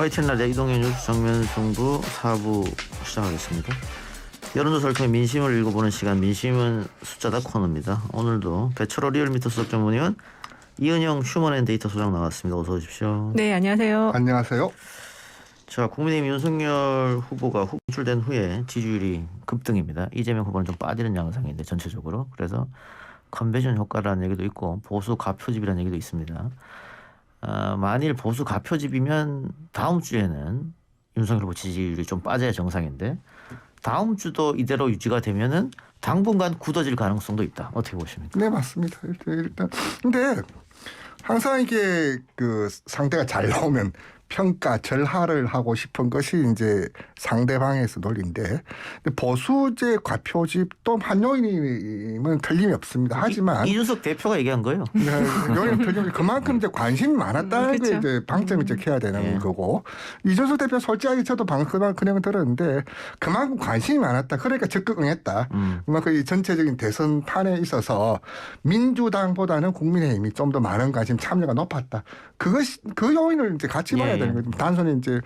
화이트 날 이동현 뉴스 정면 승부 4부 시작하겠습니다. 여론조사를 통해 민심을 읽어보는 시간, 민심은 숫자다 코너입니다. 오늘도 배철호 리얼미터 수석 전문위원, 이은영 휴먼앤데이터 소장 나왔습니다. 어서 오십시오. 네, 안녕하세요. 안녕하세요. 자, 국민의힘 윤석열 후보가 후출된 후에 지지율이 급등입니다. 이재명 후보는 좀 빠지는 양상인데 전체적으로. 그래서 컨벤션 효과라는 얘기도 있고 보수 가표집이라는 얘기도 있습니다. 만일 보수 가표집이면 다음 주에는 윤석열 후보 지지율이 좀 빠져야 정상인데 다음 주도 이대로 유지가 되면은 당분간 굳어질 가능성도 있다. 어떻게 보십니까? 네, 맞습니다. 일단 근데 항상 이게 그 상대가 잘 나오면 평가 절하를 하고 싶은 것이 이제 상대방에서 논리인데 보수제 과표집도 한요인은 틀림이 없습니다. 하지만 이준석 대표가 얘기한 거예요. 요인 틀림이 그만큼 이제 관심이 많았다는 게 이제 방점이 찍혀야 되는 거고 이준석 대표 솔직하게 저도 방금 그냥 들었는데 그만큼 관심이 많았다. 그러니까 적극 응했다. 그만큼 이 전체적인 대선 판에 있어서 민주당보다는 국민의힘이 좀 더 많은 관심 참여가 높았다. 그것이 그 요인을 이제 같이 봐야 되는 거죠. 단순히 이제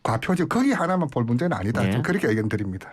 과표지 거기 하나만 볼 문제는 아니다. 좀 그렇게 의견 드립니다.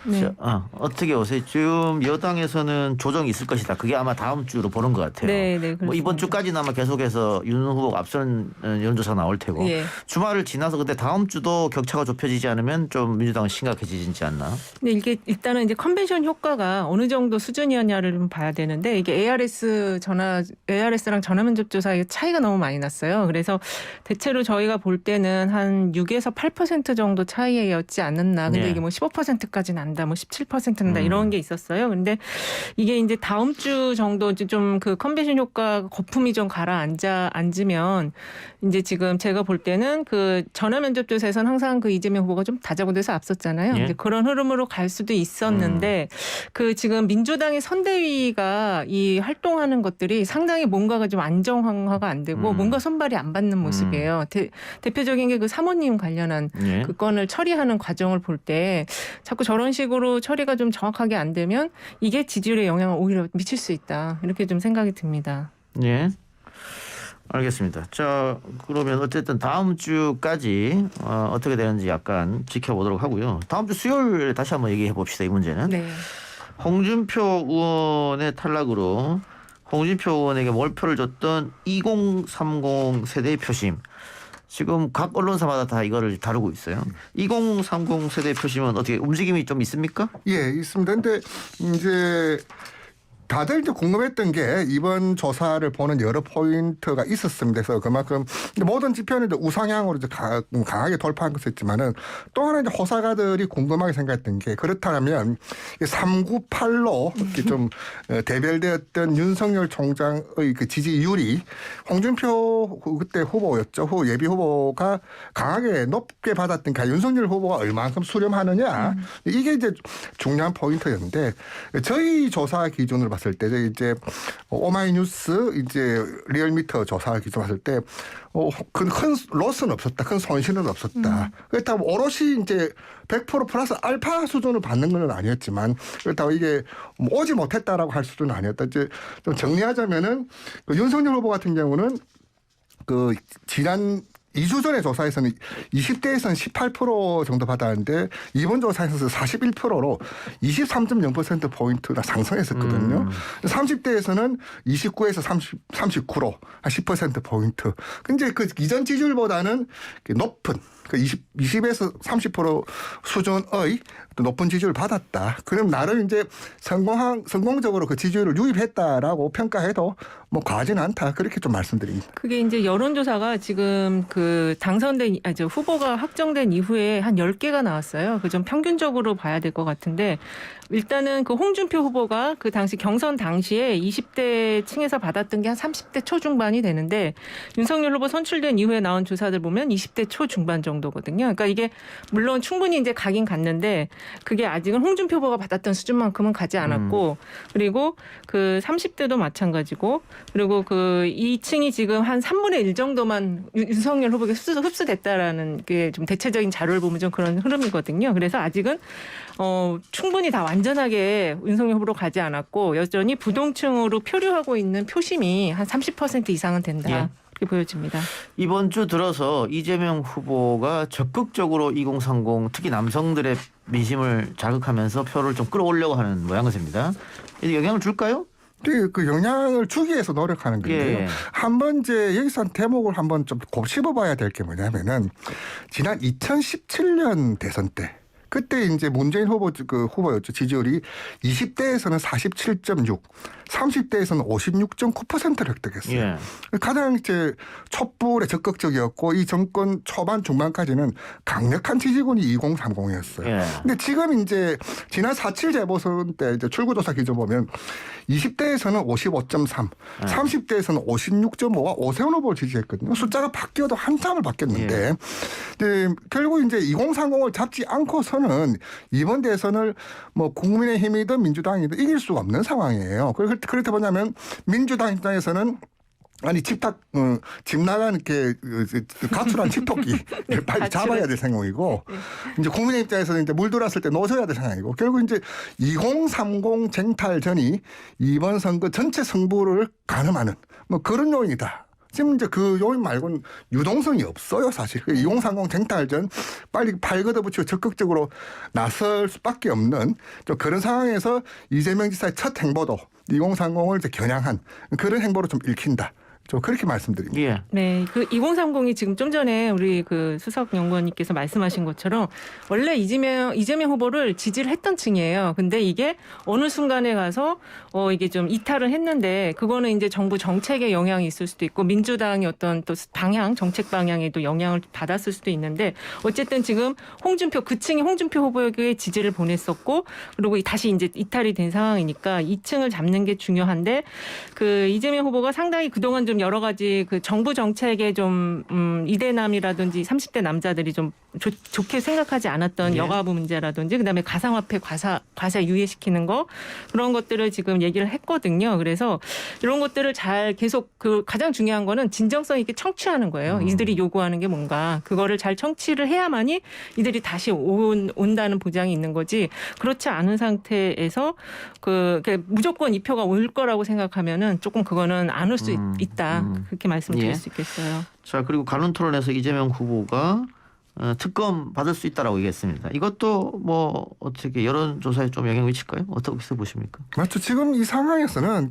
네. 어떻게 보세요? 지금 여당에서는 조정이 있을 것이다. 그게 아마 다음 주로 보는 것 같아요. 네, 뭐 이번 주까지는 아마 계속해서 윤 후보가 앞서는 여론조사가 나올 테고 주말을 지나서 근데 다음 주도 격차가 좁혀지지 않으면 좀 민주당은 심각해지지 않나? 근데 이게 일단은 이제 컨벤션 효과가 어느 정도 수준이었냐를 좀 봐야 되는데 이게 ARS랑 전화면접조 사이에 차이가 너무 많이 났어요. 그래서 대체로 저희가 볼 때는 한 6에서 8% 정도 차이였지 않았나. 근데 이게 뭐 15%까지는 안 뭐 17% 난다 이런 게 있었어요. 근데 이게 이제 다음 주 정도 좀 그 컨벤션 효과 거품이 좀 가라앉으면 이제 지금 제가 볼 때는 그 전화 면접조사에서는 항상 그 이재명 후보가 좀 다자고돼서 앞섰잖아요. 이제 그런 흐름으로 갈 수도 있었는데 그 지금 민주당의 선대위가 이 활동하는 것들이 상당히 뭔가가 좀 안정화가 안 되고 뭔가 손발이 안 받는 모습이에요. 대표적인 게 그 사모님 관련한 그 건을 처리하는 과정을 볼 때 자꾸 저런 식으로 처리가 좀 정확하게 안 되면 이게 지지율에 영향을 오히려 미칠 수 있다. 이렇게 좀 생각이 듭니다. 예. 알겠습니다. 자, 그러면 어쨌든 다음 주까지 어떻게 되는지 약간 지켜보도록 하고요. 다음 주 수요일에 다시 한번 얘기해 봅시다. 이 문제는. 네. 홍준표 의원의 탈락으로 홍준표 의원에게 몰표를 줬던 2030 세대의 표심. 지금 각 언론사마다 다 이거를 다루고 있어요. 2030 세대 표심은 어떻게 움직임이 좀 있습니까? 예, 있습니다. 근데 이제 다들 이제 궁금했던 게 이번 조사를 보는 여러 포인트가 있었습니다. 그래서 그만큼 모든 지표는 이제 우상향으로 이제 강하게 돌파한 것이 있지만은 또 하나 이제 호사가들이 궁금하게 생각했던 게 그렇다면 398로 이렇게 좀 대별되었던 윤석열 총장의 그 지지율이 홍준표 그때 후보였죠. 예비 후보가 강하게 높게 받았던 게 윤석열 후보가 얼마만큼 수렴하느냐 이게 이제 중요한 포인트였는데 저희 조사 기준으로 봤을 때 이제 오마이뉴스 이제 리얼미터 조사 기준 봤을 때 큰 로스는 없었다, 큰 손실은 없었다. 그렇다고 오롯이 이제 100% 플러스 알파 수준을 받는 건 아니었지만 그렇다고 이게 오지 못했다라고 할 수준은 아니었다. 이제 좀 정리하자면은 그 윤석열 후보 같은 경우는 그 지난 2주 전에 조사에서는 20대에서는 18% 정도 받았는데 이번 조사에서 41%로 23.0%포인트나 상승했었거든요. 30대에서는 29에서 39로 한 10%포인트. 근데 그 이전 지지율보다는 높은 그 20에서 30% 수준의 높은 지지율을 받았다. 그럼 나름 이제 성공적으로 그 지지율을 유입했다라고 평가해도 뭐 과하지는 않다. 그렇게 좀 말씀드립니다. 그게 이제 여론조사가 지금 그 당선된 후보가 확정된 이후에 한 10개가 나왔어요. 그 좀 평균적으로 봐야 될 것 같은데 일단은 그 홍준표 후보가 그 당시 경선 당시에 20대 층에서 받았던 게 한 30대 초중반이 되는데 윤석열 후보 선출된 이후에 나온 조사들 보면 20대 초중반 정도거든요. 그러니까 이게 물론 충분히 이제 가긴 갔는데 그게 아직은 홍준표 후보가 받았던 수준만큼은 가지 않았고 그리고 그 30대도 마찬가지고 그리고 그 2층이 지금 한 3분의 1 정도만 윤석열 후보에게 흡수됐다라는 게 좀 대체적인 자료를 보면 좀 그런 흐름이거든요. 그래서 아직은 충분히 다 완전하게 윤석열 후보로 가지 않았고 여전히 부동층으로 표류하고 있는 표심이 한 30% 이상은 된다. 그렇게 보여집니다. 이번 주 들어서 이재명 후보가 적극적으로 2030 특히 남성들의 민심을 자극하면서 표를 좀 끌어올려고 하는 모양새입니다. 영향을 줄까요? 그 영향을 주기 위해서 노력하는 건데요. 예. 한번 이제 여기서 한 대목을 한번 좀 곱씹어봐야 될 게 뭐냐면은 지난 2017년 대선 때 그때 이제 문재인 후보였죠. 지지율이 20대에서는 47.6, 30대에서는 56.9%를 획득했어요. 예. 가장 이제 촛불에 적극적이었고 이 정권 초반 중반까지는 강력한 지지군이 2030이었어요. 예. 근데 지금 이제 지난 4.7 재보선 때 이제 출구조사 기준 보면 20대에서는 55.3, 30대에서는 56.5와 오세훈 후보를 지지했거든요. 숫자가 바뀌어도 한참을 바뀌었는데 이제 결국 이제 2030을 잡지 않고서는 이번 대선을 뭐 국민의힘이든 민주당이든 이길 수가 없는 상황이에요. 그렇다 보냐면 민주당 입장에서는 아니 집 나간 이렇게 가출한 집토끼 빨리 잡아야 될 생각이고 이제 국민의 입장에서는 이제 물 들어왔을 때 놓아줘야 될 생각이고 결국 이제 2030 쟁탈전이 이번 선거 전체 승부를 가늠하는 뭐 그런 요인이다. 지금 이제 그 요인 말고는 유동성이 없어요, 사실. 2030 쟁탈전 빨리 팔 걷어붙이고 적극적으로 나설 수밖에 없는 좀 그런 상황에서 이재명 지사의 첫 행보도 2030을 이제 겨냥한 그런 행보로 좀 읽힌다. 좀 그렇게 말씀드립니다. 예. 네, 그 2030이 지금 좀 전에 우리 그 수석 연구원님께서 말씀하신 것처럼 원래 이재명 후보를 지지를 했던 층이에요. 근데 이게 어느 순간에 가서 이게 좀 이탈을 했는데 그거는 이제 정부 정책에 영향이 있을 수도 있고 민주당의 어떤 또 방향, 정책 방향에도 영향을 받았을 수도 있는데 어쨌든 지금 그 층이 홍준표 후보에게 지지를 보냈었고 그리고 다시 이제 이탈이 된 상황이니까 이 층을 잡는 게 중요한데 그 이재명 후보가 상당히 그동안 좀 여러 가지 그 정부 정책에 좀 이대남이라든지 30대 남자들이 좀 좋게 생각하지 않았던 예. 여가부 문제라든지 그다음에 가상화폐 과세 유예시키는 거 그런 것들을 지금 얘기를 했거든요. 그래서 이런 것들을 잘 계속 그 가장 중요한 거는 진정성 있게 청취하는 거예요. 이들이 요구하는 게 뭔가 그거를 잘 청취를 해야만이 이들이 다시 온다는 보장이 있는 거지. 그렇지 않은 상태에서 그 무조건 이 표가 올 거라고 생각하면은 조금 그거는 안 올 수 있다. 그렇게 말씀드릴 예. 수 있겠어요. 자, 그리고 간론 토론에서 이재명 후보가 특검 받을 수 있다라고 얘기했습니다. 이것도 뭐 어떻게 여론조사에 좀 영향을 미칠까요? 어떻게 보십니까? 맞죠. 지금 이 상황에서는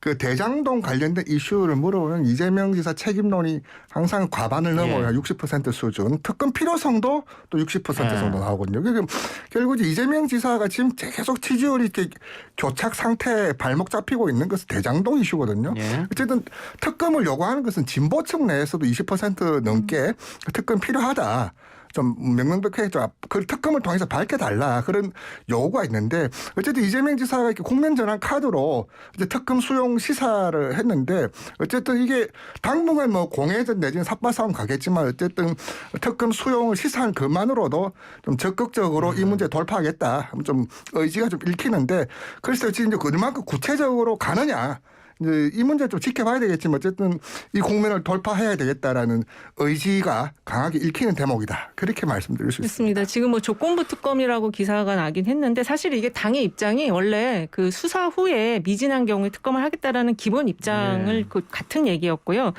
그 대장동 관련된 이슈를 물어보면 이재명 지사 책임론이 항상 과반을 넘어야 60% 수준. 특검 필요성도 또 60% 정도 나오거든요. 그러니까 결국 이재명 지사가 지금 계속 지지율이 이렇게 교착 상태에 발목 잡히고 있는 것은 대장동 이슈거든요. 예. 어쨌든 특검을 요구하는 것은 진보층 내에서도 20% 넘게 특검 필요하다. 좀 명명백하게 그 특검을 통해서 밝혀달라 그런 요구가 있는데 어쨌든 이재명 지사가 이렇게 국면 전환 카드로 이제 특검 수용 시사를 했는데 어쨌든 이게 당분간 뭐 공회전 내지는 삿발 싸움 가겠지만 어쨌든 특검 수용을 시사한 것만으로도 좀 적극적으로 이 문제 돌파하겠다 좀 의지가 좀 읽히는데 그래서 지금 이제 그만큼 구체적으로 가느냐. 이제 이 문제 좀 지켜봐야 되겠지만 어쨌든 이 국면을 돌파해야 되겠다라는 의지가 강하게 읽히는 대목이다. 그렇게 말씀드릴 수 있습니다. 그렇습니다. 지금 뭐 조건부 특검이라고 기사가 나긴 했는데 사실 이게 당의 입장이 원래 그 수사 후에 미진한 경우에 특검을 하겠다라는 기본 입장을 그 같은 얘기였고요.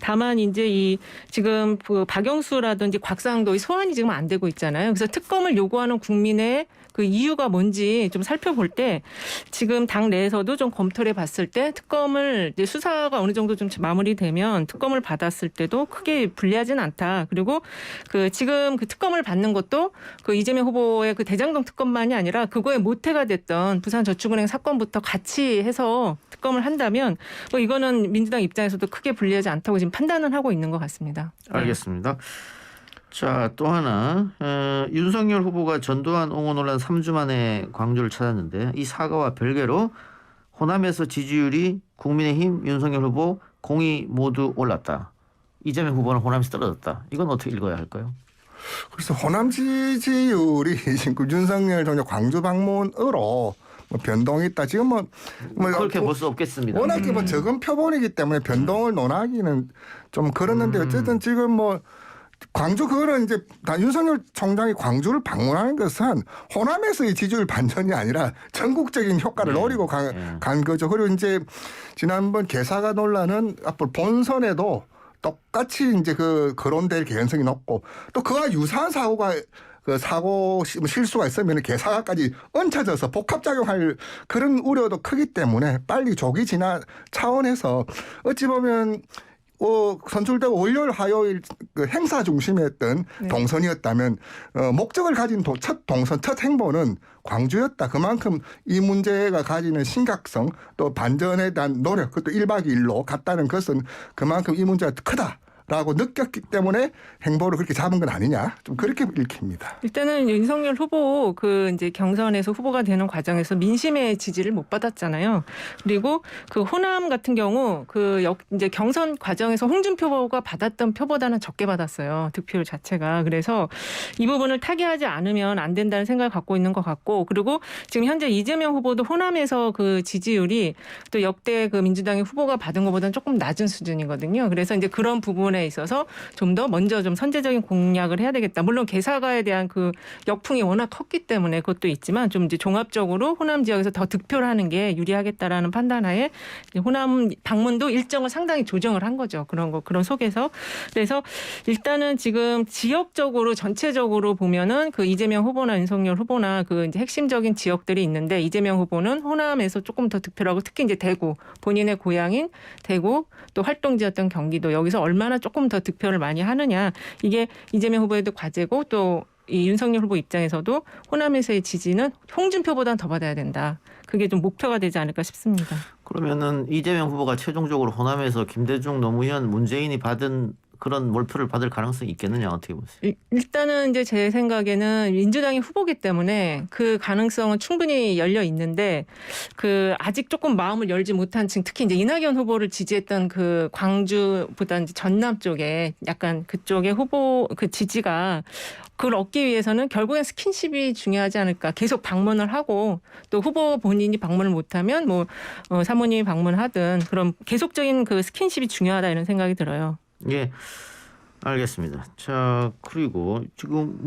다만 이제 지금 그 박영수라든지 곽상도의 소환이 지금 안 되고 있잖아요. 그래서 특검을 요구하는 국민의 그 이유가 뭔지 좀 살펴볼 때 지금 당 내에서도 좀 검토를 해봤을 때 특검을 이제 수사가 어느 정도 좀 마무리되면 특검을 받았을 때도 크게 불리하진 않다. 그리고 그 지금 그 특검을 받는 것도 그 이재명 후보의 그 대장동 특검만이 아니라 그거에 모태가 됐던 부산저축은행 사건부터 같이 해서 특검을 한다면 뭐 이거는 민주당 입장에서도 크게 불리하지 않다고 지금 판단을 하고 있는 것 같습니다. 알겠습니다. 자, 또 하나 윤석열 후보가 전두환 옹호 논란 3주 만에 광주를 찾았는데 이 사과와 별개로 호남에서 지지율이 국민의힘 윤석열 후보 공이 모두 올랐다. 이재명 후보는 호남에서 떨어졌다. 이건 어떻게 읽어야 할까요? 그래서 호남 지지율이 지금 윤석열 총장 광주 방문으로 뭐 변동이 있다. 지금 뭐 그렇게 볼 수 없겠습니다. 워낙에 뭐 적은 표본이기 때문에 변동을 논하기는 좀 그렇는데 어쨌든 지금 뭐 광주 그거는 이제 윤석열 총장이 광주를 방문하는 것은 호남에서의 지지율 반전이 아니라 전국적인 효과를 노리고 간 거죠. 그리고 이제 지난번 개사가 논란은 앞으로 본선에도 똑같이 이제 거론될 개연성이 높고 또 그와 유사한 사고가 사고 실수가 있으면 개사가까지 얹혀져서 복합작용할 그런 우려도 크기 때문에 빨리 조기 진화 차원에서 어찌 보면 선출되고 월요일 화요일 행사 중심이었던 네. 동선이었다면 목적을 가진 첫 동선 첫 행보는 광주였다. 그만큼 이 문제가 가지는 심각성 또 반전에 대한 노력 그것도 1박 2일로 갔다는 것은 그만큼 이 문제가 크다. 라고 느꼈기 때문에 행보를 그렇게 잡은 건 아니냐 좀 그렇게 읽힙니다. 일단은 윤석열 후보 이제 경선에서 후보가 되는 과정에서 민심의 지지를 못 받았잖아요. 그리고 호남 같은 경우 이제 경선 과정에서 홍준표 후보가 받았던 표보다는 적게 받았어요. 득표율 자체가. 그래서 이 부분을 타개하지 않으면 안 된다는 생각을 갖고 있는 것 같고 그리고 지금 현재 이재명 후보도 호남에서 지지율이 또 역대 민주당의 후보가 받은 것보다는 조금 낮은 수준이거든요. 그래서 이제 그런 부분에 있어서 좀 더 먼저 좀 선제적인 공략을 해야 되겠다. 물론 개사가에 대한 역풍이 워낙 컸기 때문에 그것도 있지만 좀 이제 종합적으로 호남 지역에서 더 득표를 하는 게 유리하겠다라는 판단하에 호남 방문도 일정을 상당히 조정을 한 거죠. 그런 속에서. 그래서 일단은 지금 지역적으로 전체적으로 보면은 이재명 후보나 윤석열 후보나 이제 핵심적인 지역들이 있는데 이재명 후보는 호남에서 조금 더 득표를 하고 특히 이제 대구 본인의 고향인 대구 또 활동지였던 경기도 여기서 얼마나 조금 더 득표를 많이 하느냐 이게 이재명 후보에도 과제고 또 이 윤석열 후보 입장에서도 호남에서의 지지는 홍준표보다는 더 받아야 된다. 그게 좀 목표가 되지 않을까 싶습니다. 그러면은 이재명 후보가 최종적으로 호남에서 김대중, 노무현, 문재인이 받은 그런 몰표를 받을 가능성이 있겠느냐 어떻게 보세요? 일단은 이제 제 생각에는 민주당이 후보기 때문에 그 가능성은 충분히 열려 있는데 아직 조금 마음을 열지 못한 층 특히 이제 이낙연 후보를 지지했던 광주보다 이제 전남 쪽에 약간 그쪽의 후보 지지가 그걸 얻기 위해서는 결국엔 스킨십이 중요하지 않을까. 계속 방문을 하고 또 후보 본인이 방문을 못하면 사모님이 방문하든 그런 계속적인 스킨십이 중요하다 이런 생각이 들어요. 예, 알겠습니다. 자, 그리고 지금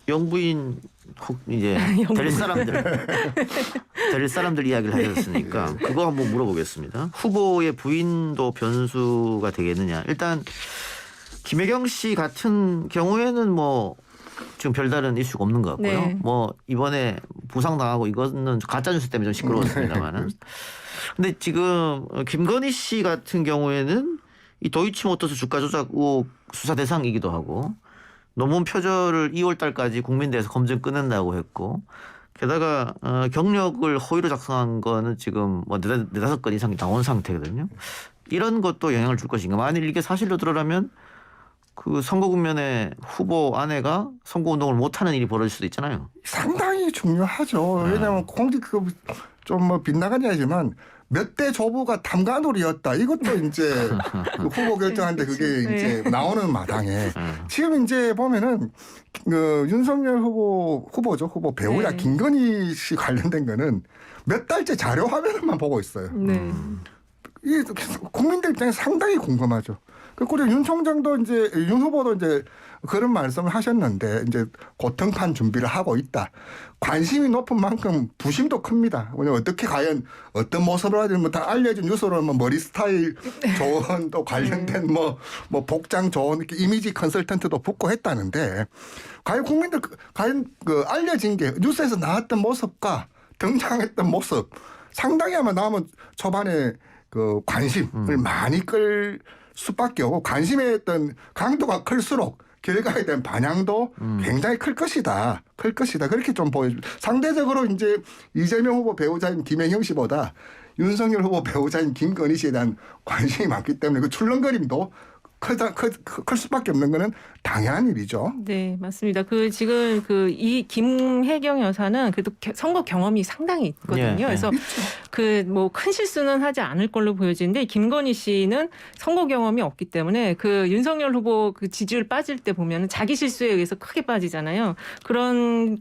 영부인 혹 이제 될 사람들 이야기를 하셨으니까 그거 한번 물어보겠습니다. 후보의 부인도 변수가 되겠느냐? 일단 김혜경 씨 같은 경우에는 지금 별다른 이슈가 없는 것 같고요. 네. 이번에 부상당하고 이거는 가짜뉴스 때문에 좀 시끄러웠습니다만은. 근데 지금 김건희 씨 같은 경우에는 이 도이치모터스 주가 조작 의혹 수사 대상이기도 하고 논문 표절을 2월 달까지 국민대에서 검증 끊는다고 했고 게다가 경력을 허위로 작성한 거는 지금 4-5건 이상이 나온 상태거든요. 이런 것도 영향을 줄 것인가. 만일 이게 사실로 드러나면 선거 국면에 후보 아내가 선거운동을 못하는 일이 벌어질 수도 있잖아요. 상당히 중요하죠. 왜냐하면 공직급 좀 빗나가냐 하지만 몇 대 조부가 탐관오리였다. 이것도 이제 후보 결정하는데 그게 이제 나오는 마당에 지금 이제 보면은 윤석열 후보죠. 후보 배우자 김건희 씨 관련된 거는 몇 달째 자료 화면만 보고 있어요. 네. 이 국민들 입장에 상당히 궁금하죠. 그리고 윤 총장도 이제 윤 후보도 이제 그런 말씀을 하셨는데 이제 고통판 준비를 하고 있다. 관심이 높은 만큼 부심도 큽니다. 왜냐면 어떻게 과연 어떤 모습을 하든 다 알려진 뉴스로는 머리 스타일 좋은 또 관련된 복장 좋은 이렇게 이미지 컨설턴트도 붙고 했다는데 과연 국민들 과연 알려진 게 뉴스에서 나왔던 모습과 등장했던 모습 상당히 아마 나오면 초반에 관심을 많이 끌 수밖에 없고 관심의 어떤 강도가 클수록 결과에 대한 반향도 굉장히 클 것이다. 그렇게 좀 상대적으로 이제 이재명 후보 배우자인 김혜경 씨보다 윤석열 후보 배우자인 김건희 씨에 대한 관심이 많기 때문에 출렁거림도 클 수밖에 없는 거는 당연한 일이죠. 네, 맞습니다. 지금 이 김혜경 여사는 그래도 선거 경험이 상당히 있거든요. 그래서 큰 실수는 하지 않을 걸로 보여지는데 김건희 씨는 선거 경험이 없기 때문에 윤석열 후보 지지율 빠질 때 보면은 자기 실수에 의해서 크게 빠지잖아요. 그런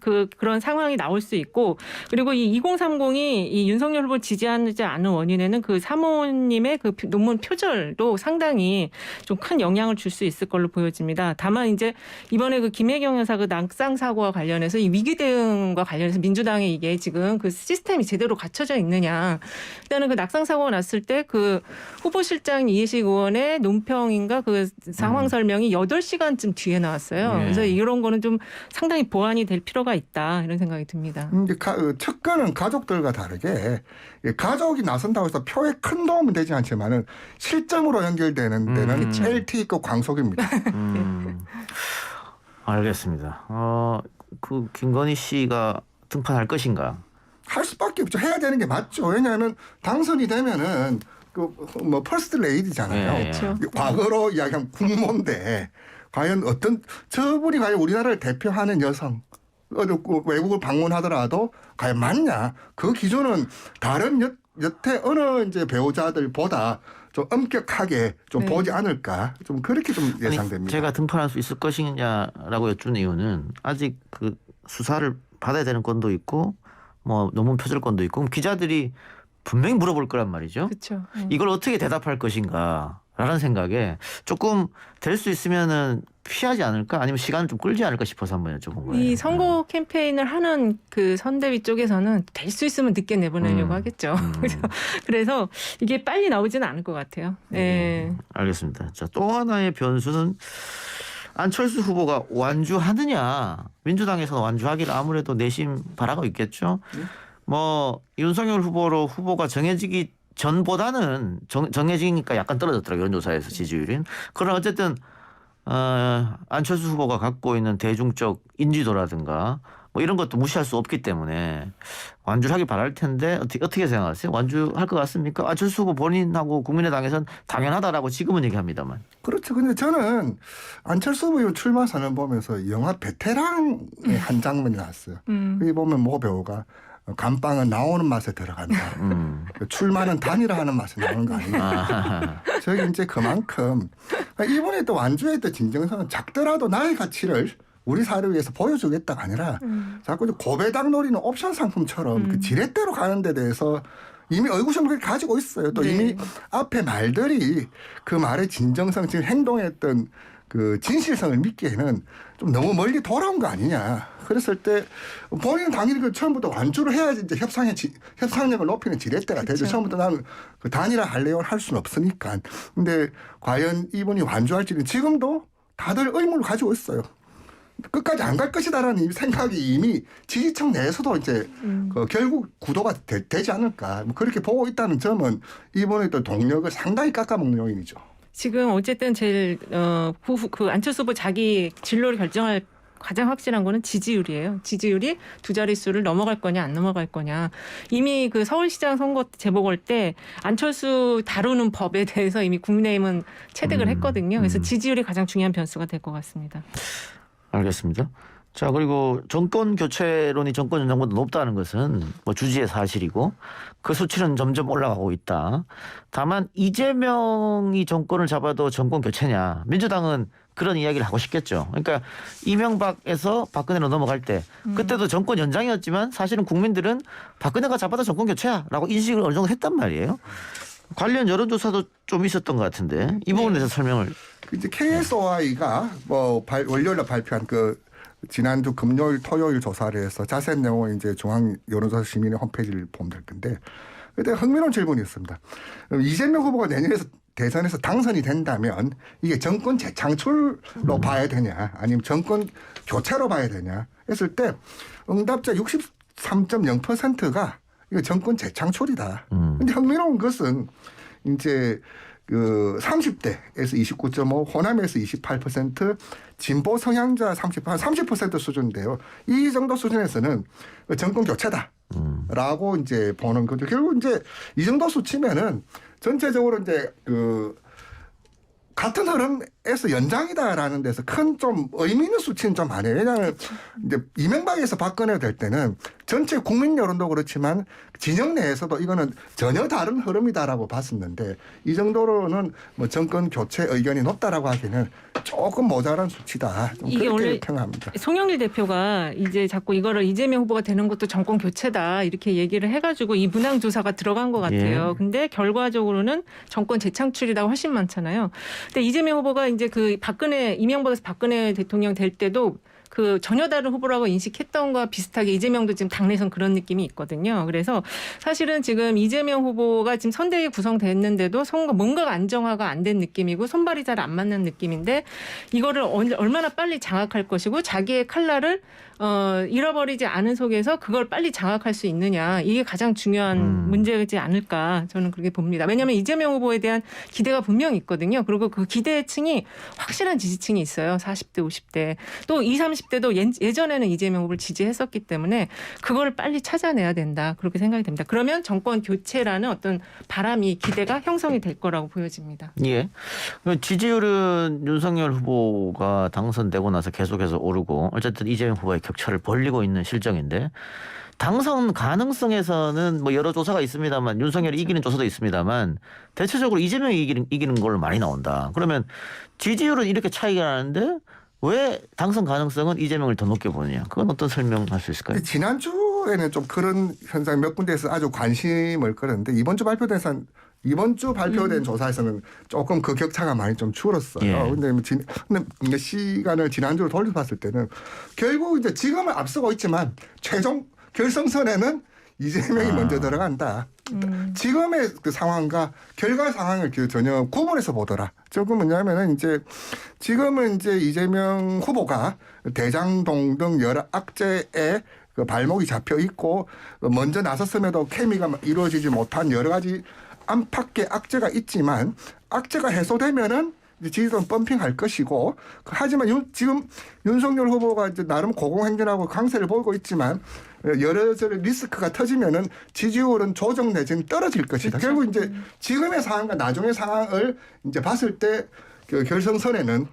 상황이 나올 수 있고 그리고 이 2030이 이 윤석열 후보 지지하지 않은 원인에는 사모님의 논문 표절도 상당히 좀 큰 영향을 줄 수 있을 걸로 보여집니다. 다만 이제 이번에 그 김혜경 여사 그 낙상 사고와 관련해서 이 위기 대응과 관련해서 민주당이 이게 지금 그 시스템이 제대로 갖춰져 있느냐. 일단은 그 낙상 사고가 났을 때 그 후보실장 이해식 의원의 논평인가 그 상황 설명이 8시간쯤 뒤에 나왔어요. 네. 그래서 이런 거는 좀 상당히 보완이 될 필요가 있다 이런 생각이 듭니다. 이제 측근은 가족들과 다르게 가족이 나선다고 해서 표에 큰 도움은 되지 않지만은 실정으로 연결되는 데는 그쵸. LTE급 광속입니다. 알겠습니다. 그 김건희 씨가 등판할 것인가? 할 수밖에 없죠. 해야 되는 게 맞죠. 왜냐하면 당선이 되면은 그 뭐 퍼스트 레이디잖아요. 예, 예. 그렇죠. 과거로 이야기하면 국모인데 과연 어떤 저분이 과연 우리나라를 대표하는 여성 외국을 방문하더라도 과연 맞냐? 그 기준은 다른 여태 어느 이제 배우자들보다 좀 엄격하게 좀 네. 보지 않을까? 좀 그렇게 좀 아니, 예상됩니다. 제가 등판할 수 있을 것이냐라고 여쭌 이유는 아직 그 수사를 받아야 되는 건도 있고 뭐 논문 표절 건도 있고 그럼 기자들이 분명히 물어볼 거란 말이죠. 그렇죠. 이걸 어떻게 대답할 것인가라는 생각에 조금 될 수 있으면은 피하지 않을까 아니면 시간을 좀 끌지 않을까 싶어서 한번 여쭤본 거예요. 이 선거 캠페인을 하는 그 선대위 쪽에서는 될 수 있으면 늦게 내보내려고 하겠죠. 그래서 이게 빨리 나오지는 않을 것 같아요. 네. 알겠습니다. 자, 또 하나의 변수는 안철수 후보가 완주하느냐. 민주당에서는 완주하기를 아무래도 내심 바라고 있겠죠. 뭐 윤석열 후보가 정해지기 전보다는 정해지니까 약간 떨어졌더라고요. 여론조사에서 지지율이. 그러나 어쨌든 안철수 후보가 갖고 있는 대중적 인지도라든가 뭐 이런 것도 무시할 수 없기 때문에 완주를 하길 바랄 텐데 어떻게 생각하세요? 완주할 것 같습니까? 안철수 후보 본인하고 국민의당에서는 당연하다라고 지금은 얘기합니다만. 그렇죠. 근데 저는 안철수 후보 출마 선언 보면서 영화 베테랑의 한 장면이 나왔어요. 여기 보면 모 배우가 감방은 나오는 맛에 들어간다. 출마는 단일화하는 맛에 나오는 거 아니냐. 저기 이제 그만큼 이번에 또 완주의 또 진정성은 작더라도 나의 가치를 우리 사회를 위해서 보여주겠다가 아니라 자꾸 고배당 노리는 옵션 상품처럼 그 지렛대로 가는 데 대해서 이미 의구심을 가지고 있어요. 또 네. 이미 앞에 말들이 그 말의 진정성, 지금 행동했던 그 진실성을 믿기에는 좀 너무 멀리 돌아온 거 아니냐. 그랬을 때 본인은 당연히 그 처음부터 완주를 해야지 이제 협상력을 높이는 지렛대가 되죠. 그렇죠. 처음부터 나는 그 단일화 할래요 할 수는 없으니까. 근데 과연 이분이 완주할지는 지금도 다들 의문을 가지고 있어요. 끝까지 안 갈 것이다라는 생각이 이미 지지층 내에서도 이제 그 결국 구도가 되지 않을까. 뭐 그렇게 보고 있다는 점은 이번에 또 동력을 상당히 깎아먹는 요인이죠. 지금 어쨌든 제일 그 안철수 후보 자기 진로를 결정할 가장 확실한 거는 지지율이에요. 지지율이 두 자릿수를 넘어갈 거냐 안 넘어갈 거냐. 이미 그 서울시장 선거 재보궐 때 안철수 다루는 법에 대해서 이미 국민의힘은 체득을 했거든요. 그래서 지지율이 가장 중요한 변수가 될 것 같습니다. 알겠습니다. 자, 그리고 정권 교체론이 정권 연장보다 높다는 것은 뭐 주지의 사실이고 그 수치는 점점 올라가고 있다. 다만 이재명이 정권을 잡아도 정권 교체냐. 민주당은 그런 이야기를 하고 싶겠죠. 그러니까 이명박에서 박근혜로 넘어갈 때 그때도 정권 연장이었지만 사실은 국민들은 박근혜가 잡아도 정권 교체야라고 인식을 어느 정도 했단 말이에요. 관련 여론조사도 좀 있었던 것 같은데 이 부분에 대해서 설명을. 이제 KSOI가 뭐 월요일에 발표한 그 지난주 금요일 토요일 조사를 해서 자세한 내용은 이제 중앙 여론조사 시민의 홈페이지를 보면 될 건데 그때 흥미로운 질문이 있습니다. 이재명 후보가 내년에서 대선에서 당선이 된다면 이게 정권 재창출로 봐야 되냐 아니면 정권 교체로 봐야 되냐 했을 때 응답자 63.0%가 이거 정권 재창출이다. 근데 흥미로운 것은 이제 그 30대에서 29.5, 호남에서 28%, 진보 성향자 30% 수준인데요. 이 정도 수준에서는 정권 교체다라고 이제 보는 거죠. 결국 이제 이 정도 수치면은 전체적으로 이제 그 같은 흐름에서 연장이다라는 데서 큰 좀 의미 있는 수치는 좀 아니에요. 왜냐하면 이제 이명박에서 박근혜 될 때는 전체 국민 여론도 그렇지만 진영 내에서도 이거는 전혀 다른 흐름이다라고 봤었는데 이 정도로는 뭐 정권 교체 의견이 높다라고 하기는 조금 모자란 수치다. 좀 이게 그렇게 원래 평가합니다. 송영길 대표가 이제 자꾸 이거를 이재명 후보가 되는 것도 정권 교체다 이렇게 얘기를 해가지고 이 문항 조사가 들어간 것 같아요. 예. 근데 결과적으로는 정권 재창출이다 훨씬 많잖아요. 근데 이재명 후보가 이제 그 이명박에서 박근혜 대통령 될 때도 그 전혀 다른 후보라고 인식했던 거와 비슷하게 이재명도 지금 당내선 그런 느낌이 있거든요. 그래서 사실은 지금 이재명 후보가 지금 선대위 구성됐는데도 뭔가가 안정화가 안 된 느낌이고 손발이 잘 안 맞는 느낌인데 이거를 얼마나 빨리 장악할 것이고 자기의 칼날을 잃어버리지 않은 속에서 그걸 빨리 장악할 수 있느냐 이게 가장 중요한 문제이지 않을까 저는 그렇게 봅니다. 왜냐하면 이재명 후보에 대한 기대가 분명히 있거든요. 그리고 그 기대층이 확실한 지지층이 있어요. 40대 50대 또 20, 30대도 예전에는 이재명 후보를 지지했었기 때문에 그걸 빨리 찾아내야 된다 그렇게 생각이 됩니다. 그러면 정권 교체라는 어떤 바람이 기대가 형성이 될 거라고 보여집니다. 예. 지지율은 윤석열 후보가 당선되고 나서 계속해서 오르고 어쨌든 이재명 후보의 격차를 벌리고 있는 실정인데 당선 가능성에서는 뭐 여러 조사가 있습니다만 윤석열이 이기는 조사도 있습니다만 대체적으로 이재명이 이기는 걸로 많이 나온다. 그러면 지지율은 이렇게 차이가 나는데 왜 당선 가능성은 이재명을 더 높게 보느냐. 그건 어떤 설명할 수 있을까요? 지난주에는 좀 그런 현상이 몇 군데에서 아주 관심을 끌었는데 이번 주 발표된 조사에서는 조금 그 격차가 많이 좀 줄었어요. 예. 근데 시간을 지난주로 돌려봤을 때는 결국 이제 지금은 앞서고 있지만 최종 결승선에는 이재명이 먼저 들어간다. 지금의 그 상황과 결과 상황을 전혀 구분해서 보더라. 조금 뭐냐면은 이제 지금은 이제 이재명 후보가 대장동 등 여러 악재에 그 발목이 잡혀 있고 먼저 나섰음에도 케미가 이루어지지 못한 여러 가지 안팎의 악재가 있지만 악재가 해소되면은 지지도는 펌핑할 것이고 하지만 지금 윤석열 후보가 이제 나름 고공행진하고 강세를 보이고 있지만 여러 리스크가 터지면은 지지율은 조정 내지는 떨어질 것이다. 그렇죠. 결국 이제 지금의 상황과 나중의 상황을 이제 봤을 때 그 결승선에는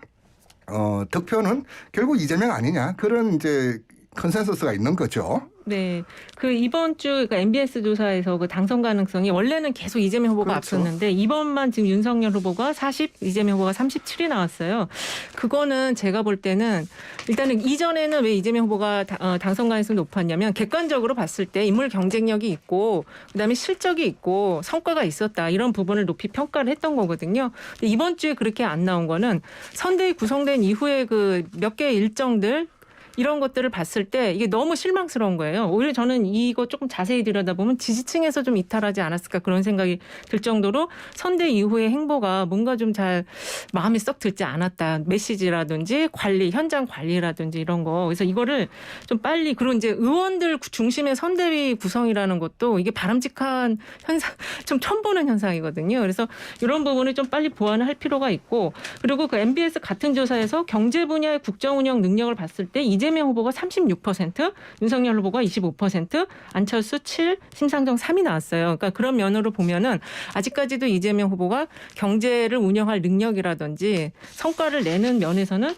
득표는 결국 이재명 아니냐 그런 이제 컨센서스가 있는 거죠. 네. 그 이번 주 그러니까 MBS 조사에서 그 당선 가능성이 원래는 계속 이재명 후보가 그렇죠. 앞섰는데 이번만 지금 윤석열 후보가 40, 이재명 후보가 37이 나왔어요. 그거는 제가 볼 때는 일단은 이전에는 왜 이재명 후보가 당선 가능성이 높았냐면 객관적으로 봤을 때 인물 경쟁력이 있고 그다음에 실적이 있고 성과가 있었다. 이런 부분을 높이 평가를 했던 거거든요. 근데 이번 주에 그렇게 안 나온 거는 선대위 구성된 이후에 그 몇 개의 일정들 이런 것들을 봤을 때 이게 너무 실망스러운 거예요. 오히려 저는 이거 조금 자세히 들여다보면 지지층에서 좀 이탈하지 않았을까 그런 생각이 들 정도로 선대 이후의 행보가 뭔가 좀 잘 마음에 썩 들지 않았다. 메시지라든지 관리, 현장 관리라든지 이런 거. 그래서 이거를 좀 빨리 그리고 이제 의원들 중심의 선대위 구성이라는 것도 이게 바람직한 현상, 좀 처음 보는 현상이거든요. 그래서 이런 부분을 좀 빨리 보완을 할 필요가 있고 그리고 그 MBS 같은 조사에서 경제 분야의 국정 운영 능력을 봤을 때 이재명 후보가 36%, 윤석열 후보가 25%, 안철수 7, 심상정 3이 나왔어요. 그러니까 그런 면으로 보면은 아직까지도 이재명 후보가 경제를 운영할 능력이라든지 성과를 내는 면에서는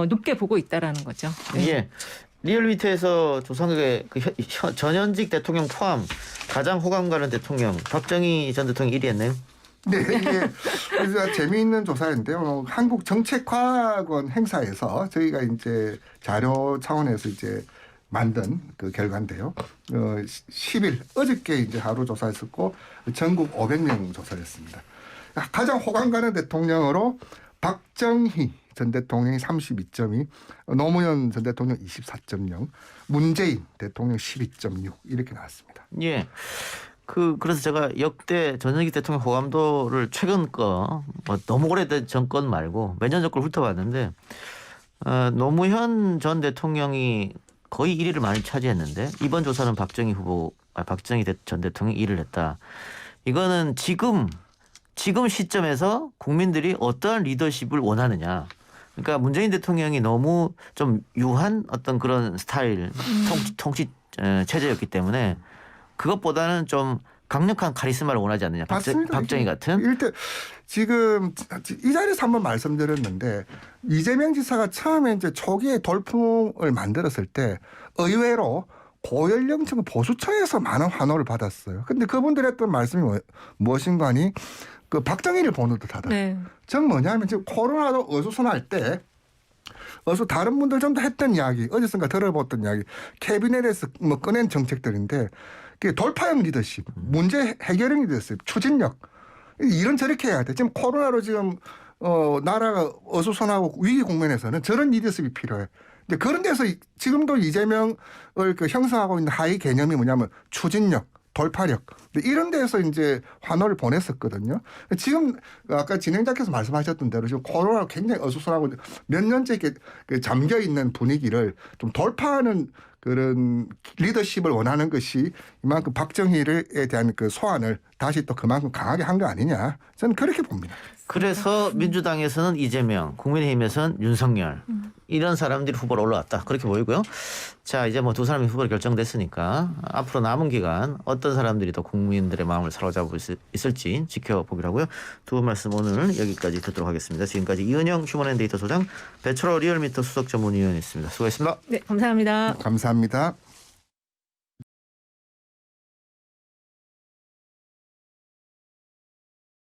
높게 보고 있다라는 거죠. 네. 예. 리얼미터에서 조선국의 그 전현직 대통령 포함 가장 호감 가는 대통령 박정희 전 대통령 1위 했나요? 네, 이게 그래서 재미있는 조사인데요. 한국정책과학원 행사에서 저희가 이제 자료 차원에서 이제 만든 그 결과인데요. 10일 어저께 이제 하루 조사했었고 전국 500명 조사를 했습니다. 가장 호감 가는 대통령으로 박정희 전 대통령이 32.2, 노무현 전 대통령 24.0, 문재인 대통령 12.6 이렇게 나왔습니다. 예. 그래서 제가 역대 전현직 대통령 호감도를 최근 거 뭐 너무 오래된 정권 말고 몇 년 전 걸 훑어봤는데 노무현 전 대통령이 거의 1위를 많이 차지했는데 이번 조사는 박정희 전 대통령이 1위를 했다. 이거는 지금 시점에서 국민들이 어떠한 리더십을 원하느냐. 그러니까 문재인 대통령이 너무 좀 유한 어떤 그런 스타일 통치 체제였기 때문에 그것보다는 좀 강력한 카리스마를 원하지 않느냐. 박정희 같은. 일단 지금 이 자리에서 한번 말씀드렸는데 이재명 지사가 처음에 이제 초기에 돌풍을 만들었을 때 의외로 고연령층 보수층에서 많은 환호를 받았어요. 근데 그분들이 했던 말씀이 무엇인가 하니 그 박정희를 보는 듯하다. 네. 전 뭐냐면 지금 코로나도 어수선할 때 다른 분들 좀 더 했던 이야기, 어디선가 들어봤던 이야기, 캐비넷에서 뭐 꺼낸 정책들인데 그게 돌파형 리더십, 문제 해결형 리더십, 추진력 이런 저렇게 해야 돼. 지금 코로나로 지금 나라가 어수선하고 위기 국면에서는 저런 리더십이 필요해. 근데 그런 데서 지금도 이재명을 그 형성하고 있는 하위 개념이 뭐냐면 추진력, 돌파력. 이런 데서 이제 환호를 보냈었거든요. 지금 아까 진행자께서 말씀하셨던 대로 지금 코로나로 굉장히 어수선하고 몇 년째 이렇게 잠겨 있는 분위기를 좀 돌파하는 그런 리더십을 원하는 것이 이만큼 박정희에 대한 그 소환을 다시 또 그만큼 강하게 한 거 아니냐. 저는 그렇게 봅니다. 그래서 민주당에서는 이재명, 국민의힘에서는 윤석열 이런 사람들이 후보로 올라왔다. 그렇게 보이고요. 자, 이제 뭐 두 사람이 후보로 결정됐으니까 앞으로 남은 기간 어떤 사람들이 더 국민들의 마음을 사로잡을 수 있을지 지켜보기로 하고요. 두 분 말씀 오늘 여기까지 듣도록 하겠습니다. 지금까지 이은영 휴먼앤데이터 소장, 배철호 리얼미터 수석 전문위원이었습니다. 수고했습니다. 네, 감사합니다. 감사합니다.